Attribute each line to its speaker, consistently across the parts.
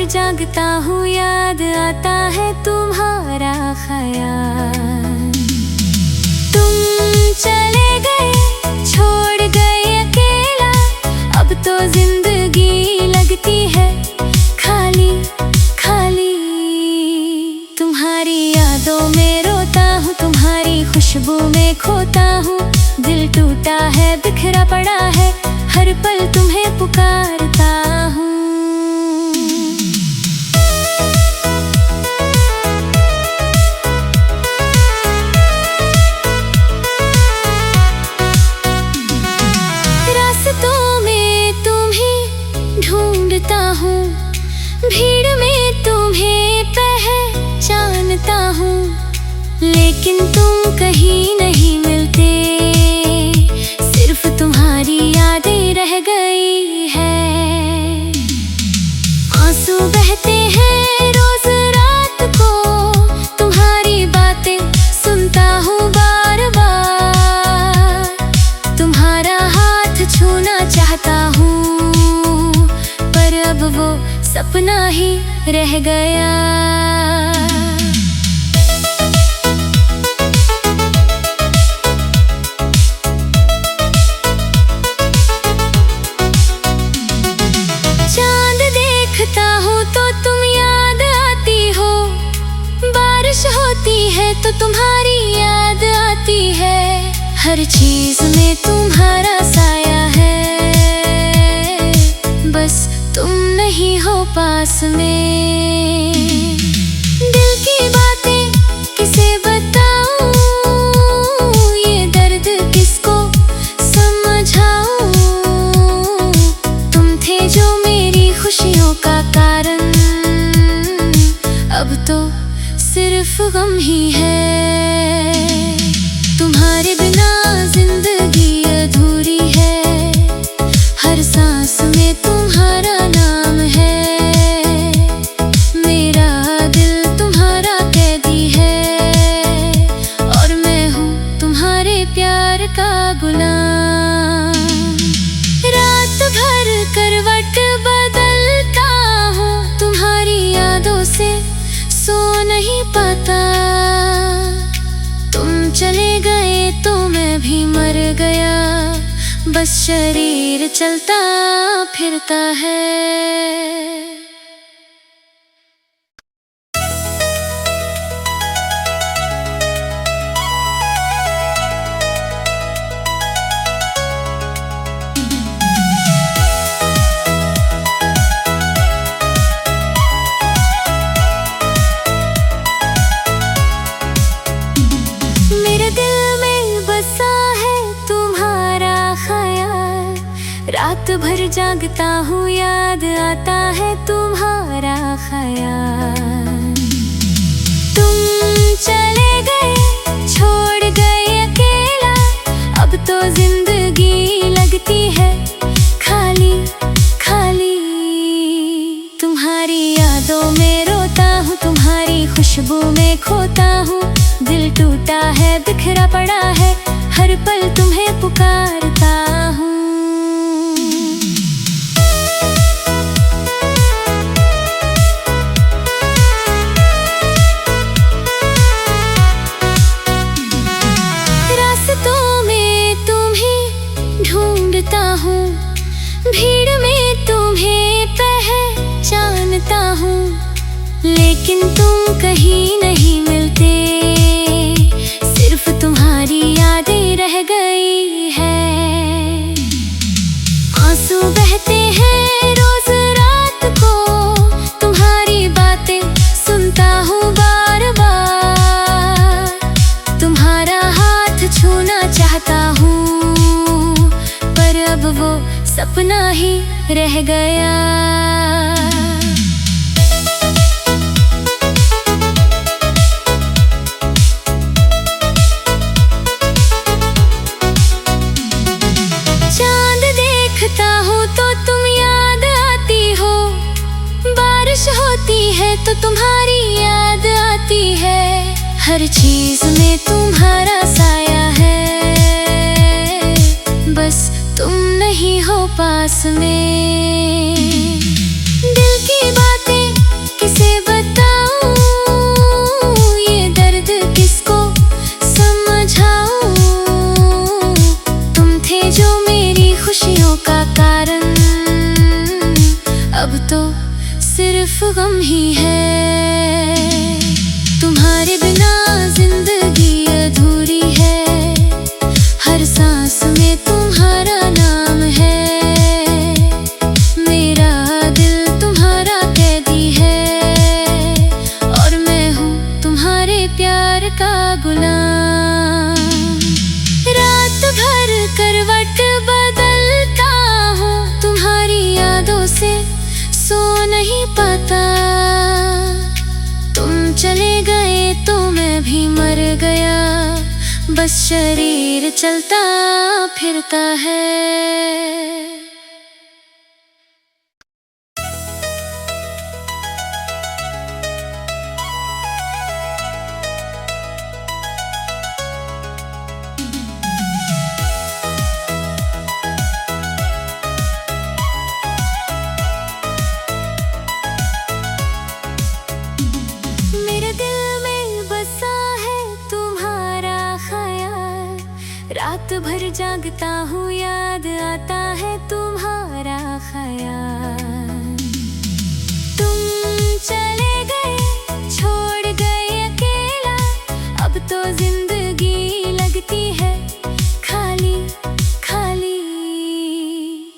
Speaker 1: जागता हूँ, याद आता है तुम्हारा ख्याल। तुम चले गए, छोड़ गए अकेला, अब तो जिंदगी लगती है खाली खाली। तुम्हारी यादों में रोता हूँ, तुम्हारी खुशबू में खोता हूँ। दिल टूटा है, बिखरा पड़ा है, हर पल तुम्हें पुकारता हूँ। रास्तों में तुम्हें ढूंढता हूँ, भीड़ में तुम्हें पहचानता हूँ, लेकिन तुम कहीं नहीं मिलते, सिर्फ तुम्हारी यादें रह गई है। आंसू बहते हैं रोज रात को, तुम्हारी बातें सुनता हूँ बार बार। तुम्हारा हाथ छूना चाहता हूँ, पर अब वो सपना ही रह गया। होती है तो तुम्हारी याद आती है, हर चीज में तुम्हारा साया है, बस तुम नहीं हो पास में। दिल की बातें किसे बताऊं, ये दर्द किसको समझाऊं। तुम थे जो मेरी खुशियों का कारण, अब तो सिर्फ गम ही है। तुम्हारे बिना जिंदगी अधूरी है, हर सांस में तुम्हारा नाम है। मेरा दिल तुम्हारा कैदी है, और मैं हूँ तुम्हारे प्यार का गुलाम। रात भर करवट बदलता हूँ, तुम्हारी यादों से सो नहीं पाता। तुम चले गए तो मैं भी मर गया, बस शरीर चलता फिरता है। रात भर जागता हूँ, याद आता है तुम्हारा ख्याल। तुम चले गए, छोड़ गए अकेला, अब तो जिंदगी लगती है खाली खाली। तुम्हारी यादों में रोता हूँ, तुम्हारी खुशबू में खोता हूँ। दिल टूटा है, बिखरा पड़ा है, हर पल तुम्हें पुकारता हूँ। भीड़ में तुम्हें पहचानता हूँ, लेकिन तुम कहीं नहीं मिलते, सिर्फ तुम्हारी यादें रह गई है। आंसू बहते हैं रोज रात को, तुम्हारी बातें सुनता हूँ बार बार। तुम्हारा हाथ छूना चाहता हूँ, पर अब वो सपना ही रह गया। चांद देखता हूँ तो तुम याद आती हो, बारिश होती है तो तुम्हारी याद आती है, हर चीज में तुम्हारा साया है, बस तुम नहीं हो पास में। दिल की बातें मर गया, बस शरीर चलता फिरता है। रात भर जागता हूँ, याद आता है तुम्हारा ख्याल। तुम चले गए, छोड़ गए अकेला, अब तो जिंदगी लगती है खाली खाली।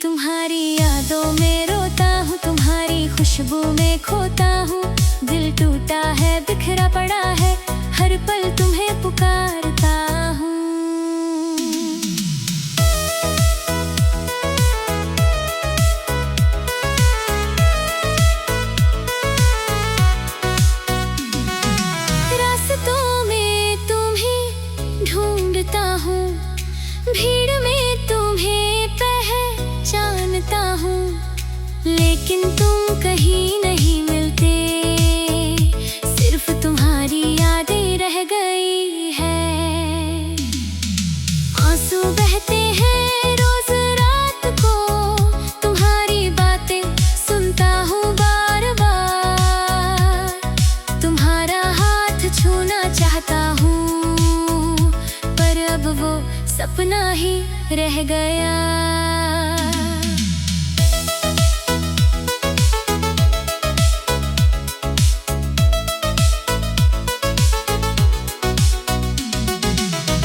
Speaker 1: तुम्हारी यादों में रोता हूँ, तुम्हारी खुशबू में खोता हूँ। दिल टूटा है, बिखरा पड़ा है, हर पल तुम्हें पुकारता हूँ। ढूंढता हूँ, भीड़ में तुम्हें पहचानता हूँ, लेकिन तुम कहीं नहीं मिलते, सिर्फ तुम्हारी यादें रह गई है। आंसू बहते हैं रोज रात को, तुम्हारी बातें सुनता हूँ बार बार। तुम्हारा हाथ छूना चाहता हूँ, अब वो सपना ही रह गया।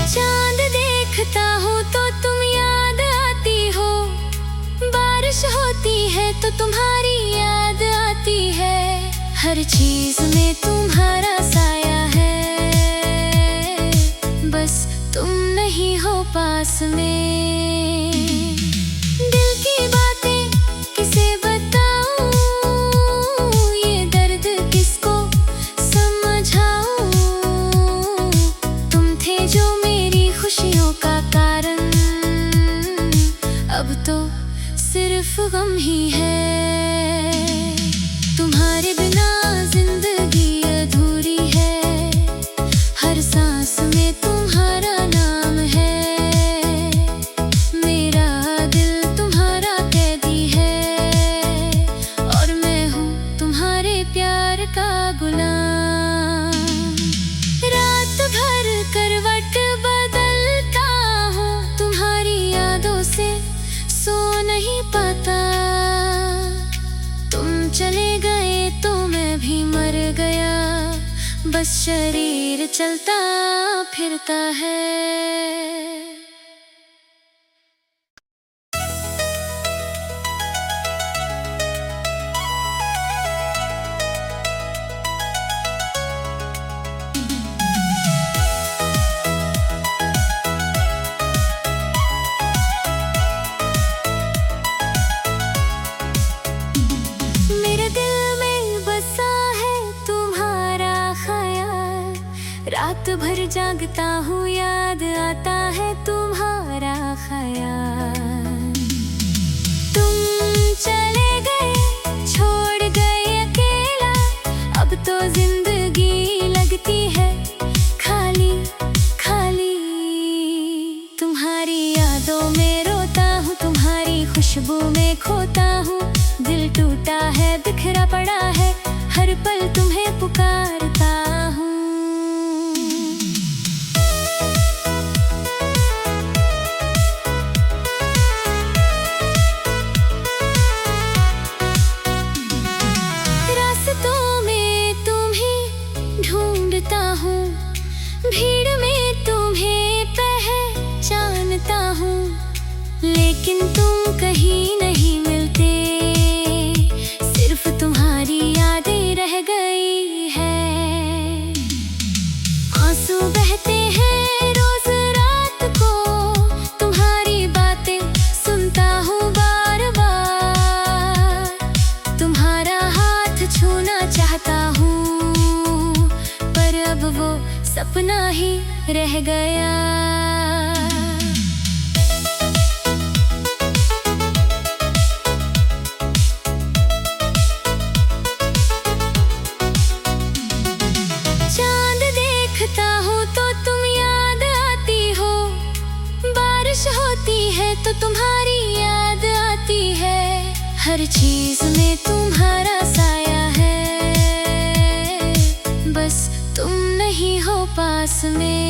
Speaker 1: चांद देखता हूँ तो तुम याद आती हो, बारिश होती है तो तुम्हारी याद आती है। हर चीज में तुम्हारा साया है, बस तुम नहीं हो पास में। दिल की बातें किसे बताऊं, ये दर्द किसको समझाऊं। तुम थे जो मेरी खुशियों का कारण, अब तो सिर्फ गम ही है। तुम्हारे बिना जिंदगी अधूरी है, हर सांस में तुम्हारा नाम है। मेरा दिल तुम्हारा कैदी है, और मैं हूँ तुम्हारे प्यार का गुलाम। रात भर करवट बदलता हूँ, तुम्हारी यादों से सो नहीं पाता। तुम चले गए तो मैं भी मर गया, बस शरीर चलता फिरता है। रात भर जागता हूँ, याद आता है तुम्हारा ख्याल। तुम चले गए, छोड़ गए अकेला, अब तो जिंदगी लगती है खाली खाली। तुम्हारी यादों में रोता हूँ, तुम्हारी खुशबू में खोता हूँ। दिल टूटा है, बिखरा पड़ा है, हर पल तुम्हें पुकारता हूँ। ढूंढता हूँ, भीड़ में तुम्हें पहचानता हूँ, लेकिन तुम कहीं नहीं मिलते, सिर्फ तुम्हारी यादें रह गई है। आंसू बहते हैं रोज रात को, तुम्हारी बातें सुनता हूँ बार बार। तुम्हारा हाथ छूना चाहता हूँ, अब वो सपना सपना ही रह गया। चांद देखता हूँ तो तुम याद आती हो, बारिश होती है तो तुम्हारी याद आती है। हर चीज में तुम्हारा साया है, बस तुम नहीं हो पास में।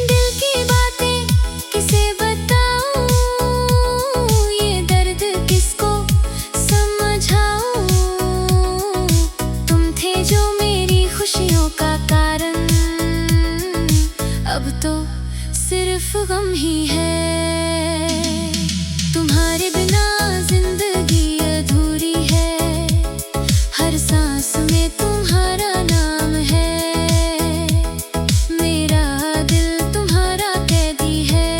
Speaker 1: दिल की बातें किसे बताऊं, ये दर्द किसको समझाऊं। तुम थे जो मेरी खुशियों का कारण, अब तो सिर्फ गम ही है। तुम्हारे बिना जिंदगी अधूरी है, हर सांस में तुम्हारा नाम है। मेरा दिल तुम्हारा कैदी है,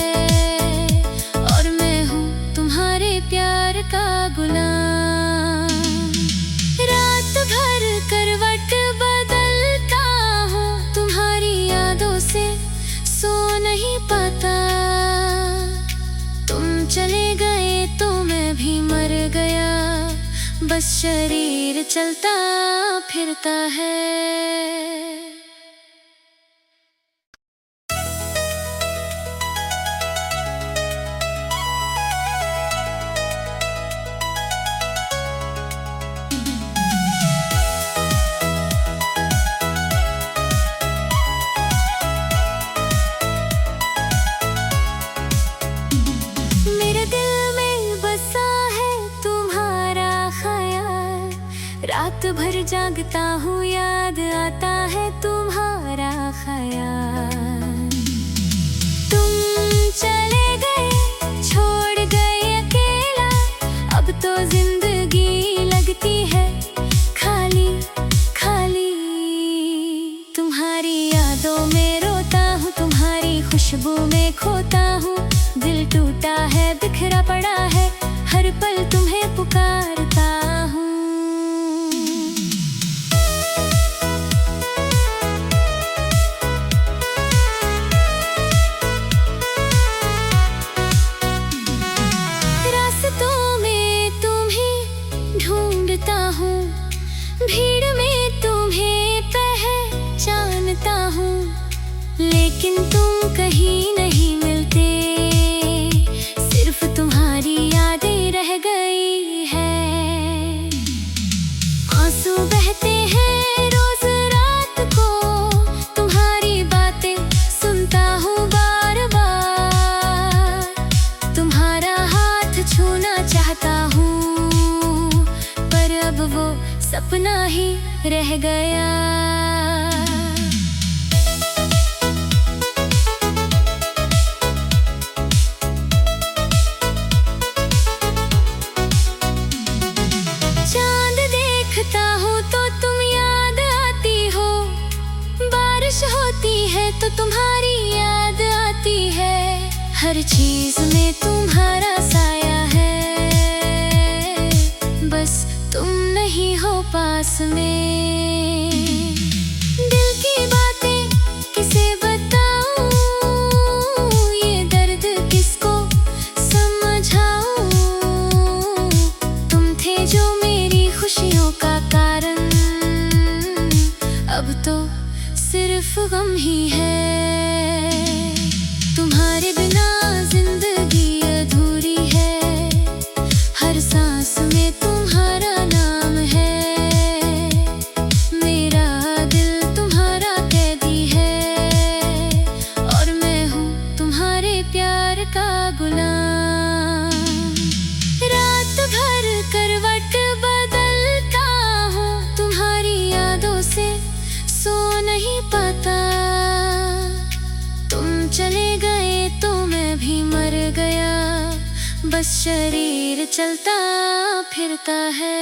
Speaker 1: और मैं हूँ तुम्हारे प्यार का गुलाम। रात भर करवट बदलता हूँ, तुम्हारी यादों से सो नहीं पाता। तुम चले गए तो मैं भी मर गया, बस शरीर चलता फिरता है। मेरे दिल में बसा है तुम्हारा ख्याल, रात भर जागता हूँ याद आता है तुम्हारा ख्याल। तुम चले गए छोड़ गए अकेला, अब तो जिंदगी लगती है खाली खाली। तुम्हारी यादों में रोता हूँ, तुम्हारी खुशबू में खोता हूँ। दिल टूटा है बिखरा पड़ा है, हर पल तुम्हें पुकारता हूँ। रास्तों में तुम्हें ढूंढता हूँ, भीड़ में तुम्हें पहचानता हूँ, लेकिन तुम कहीं नहीं मिलते। सिर्फ तुम्हारी यादें रह गई है। आंसू बहते हैं रोज रात को, तुम्हारी बातें सुनता हूँ बार बार। तुम्हारा हाथ छूना चाहता हूँ, पर अब वो सपना ही रह गया। चांद देखता हूँ तो तुम याद आती हो, बारिश होती है तो तुम्हारी याद आती है। हर चीज में तुम्हारा साया है, बस तुम नहीं हो पास में। दिल की बातें किसे बताऊं, ये दर्द किसको समझाऊं। तुम थे जो मेरी खुशियों का कारण, अब तो सिर्फ गम ही है। तुम्हारे बिना जिंदगी अधूरी है, हर सांस में तुम्हारा नाम है। मेरा दिल तुम्हारा कैदी है, और मैं हूँ तुम्हारे प्यार का गुलाम। रात भर करवट बदलता हूँ, तुम्हारी यादों से सो नहीं पाता। तुम चले गए तो मैं भी मर गया, बस शरीर चलता फिरता है।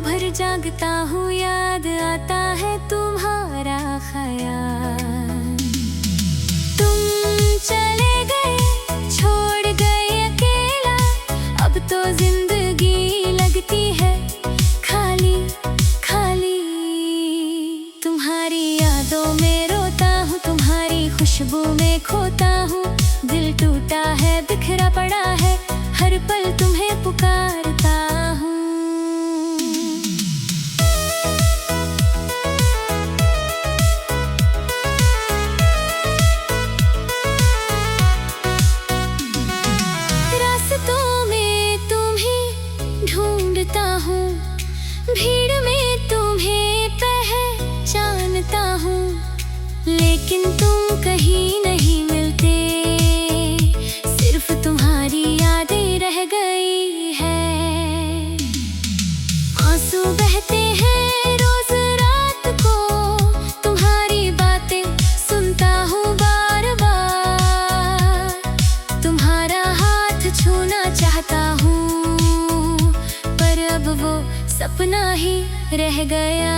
Speaker 1: भर जागता हूँ, याद आता है तुम्हारा ख्याल। तुम चले गए, छोड़ गए अकेला, अब तो जिंदगी लगती है खाली खाली। तुम्हारी यादों में रोता हूँ, तुम्हारी खुशबू में खोता हूँ। दिल टूटा है, बिखरा पड़ा है, हर पल तुम्हें पुकारता हूँ। रास्तों में तुम्हें ढूंढता हूँ, भीड़ में तुम्हें पहचानता हूँ, लेकिन तुम कहीं नहीं मिलते, सिर्फ तुम्हारी यादें रह गई है। आंसू बहते हैं रोज रात को, तुम्हारी बातें सुनता हूँ बार बार। तुम्हारा हाथ छूना चाहता हूँ, पर अब वो सपना ही रह गया।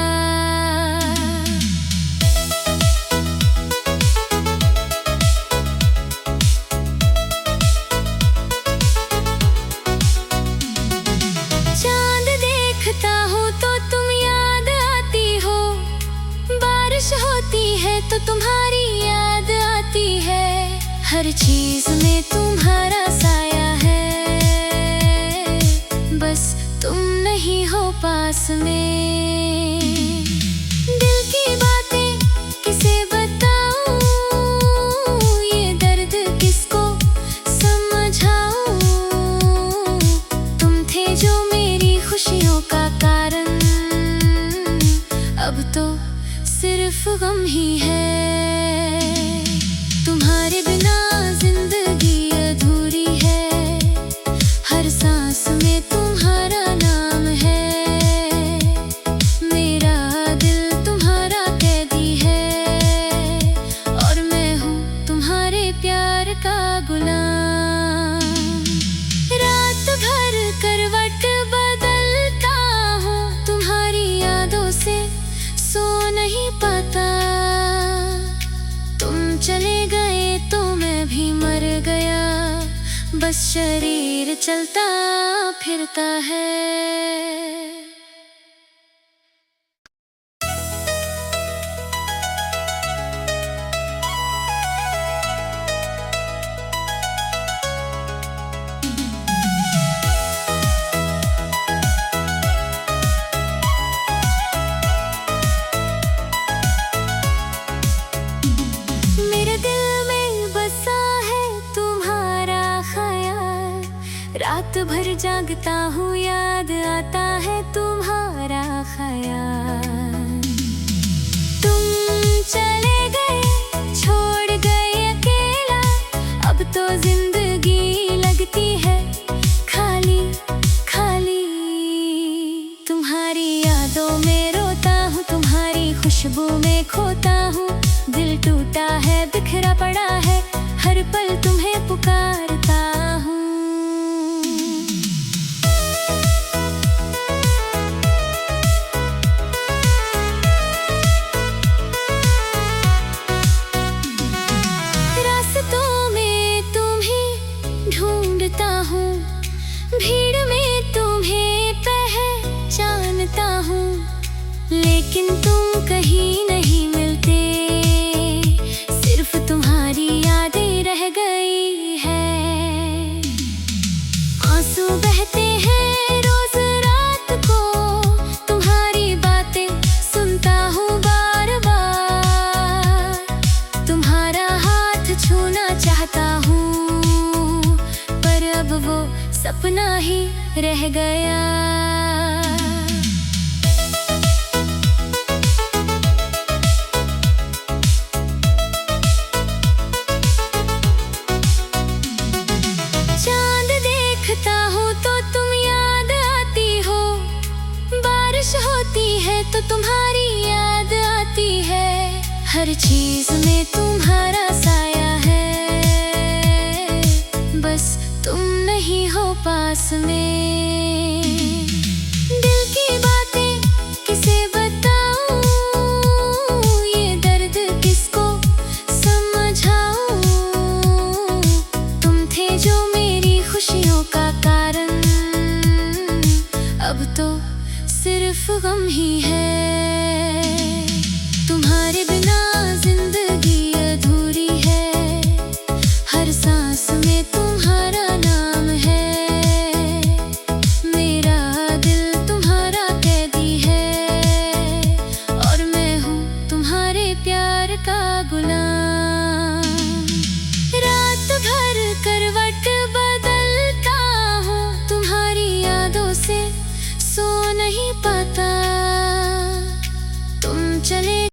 Speaker 1: चांद देखता हूँ तो तुम याद आती हो, बारिश होती है तो तुम्हारी याद आती है। हर चीज में तुम्हारा साया है, बस तुम नहीं हो पास में। दिल की बातें किसे बताऊं, ये दर्द किसको समझाऊं। तुम थे जो मेरी खुशियों का कारण, अब तो सिर्फ गम ही है। तुम्हारे बिना जिंदगी अधूरी है, हर सांस में तुम्हारा नाम है। मेरा दिल तुम्हारा कैदी है, और मैं हूँ तुम्हारे प्यार का गुलाम। रात भर करवट बदलता हूँ, तुम्हारी यादों से सो नहीं पाता। तुम चले गए तो मैं भी मर गया, बस शरीर चलता फिरता है। मेरे दिल में बसा है तुम्हारा ख्याल, रात भर जागता हूँ, याद आता है तुम्हारा ख्याल। तुम चले गए, छोड़ गए अकेला, अब तो जिंदगी लगती है खाली खाली। तुम्हारी यादों में रोता हूँ, तुम्हारी खुशबू में खोता हूँ। दिल टूटा है, बिखरा पड़ा है, हर पल तुम्हें पुकारता हूँ। रास्तों में तुम्हें ढूंढता हूँ, भीड़ में तुम्हें पहचानता हूँ, लेकिन तुम कहीं नहीं मिलते, सिर्फ तुम्हारी यादें रह गई है। आंसू बहते हैं रोज रात को, तुम्हारी बातें सुनता हूँ बार बार। तुम्हारा हाथ छूना चाहता हूँ, पर अब वो सपना ही रह गया। चांद देखता हूँ तो तुम याद आती हो, बारिश होती है तो तुम्हारी याद आती है। हर चीज में तुम्हारा साया है, बस तुम नहीं हो पास में। दिल की बातें सिर्फ गम ही है। तुम्हारे बिना जिंदगी अधूरी है, हर सांस में तुम्हारा नाम है। मेरा दिल तुम्हारा कैदी है और मैं हूँ तुम्हारे प्यार का गुलाम। रात भर करवट बदलता हूँ, तुम्हारी यादों से सो नहीं पाता।